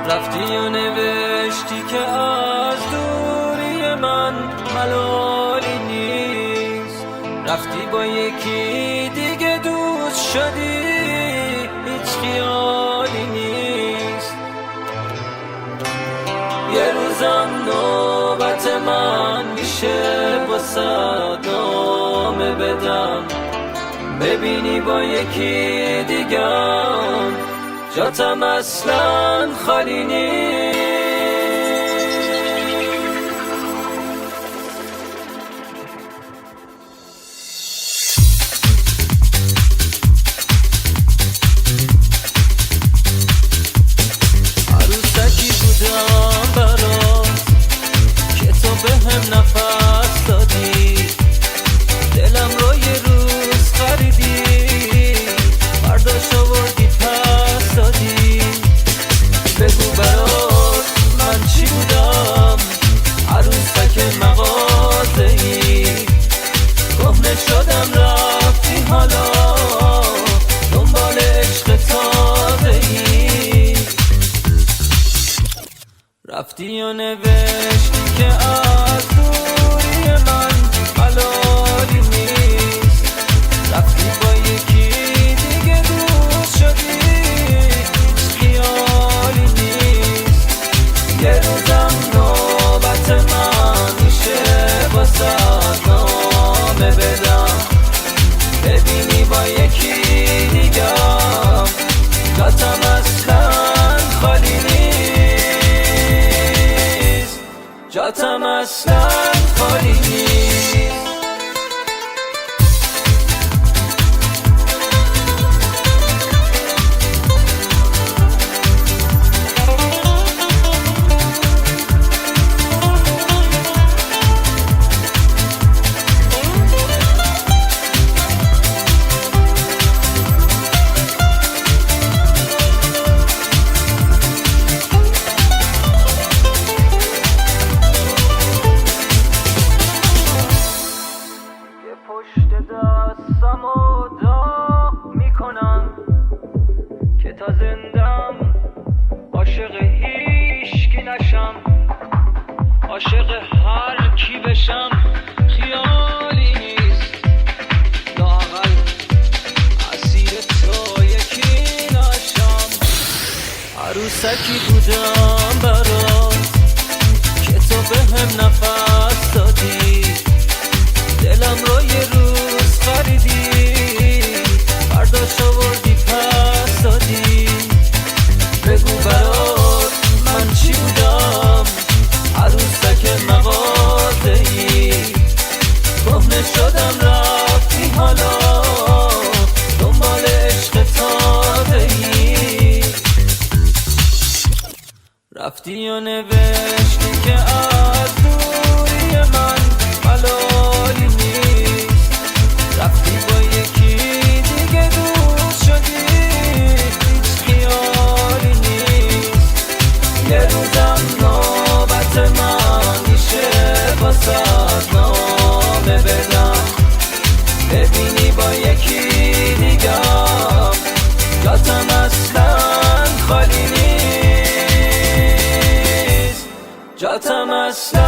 رفتی و نوشتی که از دوری من ملالی نیست، رفتی با یکی دیگه دوست شدی، هیچ خیالی نیست. یه روزم نوبت من میشه واسه نامه بدم، ببینی با یکی دیگم جاتم اصلا خالی نیست. عروسکی بودم برات که تو بهم نفس دادی، دلم رو یه روز خریدی، برداشت آوردی پس دادی. بگو برات من چی بودم، عروسک مغازه‌ای، کهنه شدم رفتی حالا دنبال عشق تازه‌ای. رفتی و نوشتی که از دوری من ملالی نیست، رفتی با یکی دیگه دوست شدی، هیچ خیالی نیست. یه روزم نوبت من میشه واسه نامه بدم، ببینی با یکی دیگم جاتم اصلا خالی نیست، جاتم اصلا خالی نیست. پشت دستم و داغ میکنم که تا زندم عاشق هیچکی نشم، عاشق هر کی بشم خیالی نیست، لااقل اسیر تو یکی نشم. عروسکی بودم برات که تو بهم نفس دادی، دلم رو یه روز خریدی، برداشت آوردی پس دادی. بگو برات من چی بودم، عروسک مغازه‌ای، کهنه شدم رفتی حالا دنبال عشق تازه‌ای. رفتی و نوشتی که از دوری من ملالی نیست، رفتی با یکی دیگه دوست شدی، هیچ خیالی نیست. یه روزم نوبت من میشه واسه نامه بدم، ببینی با یکی دیگم جاتم اصلا خالی نیست، جاتم اصلا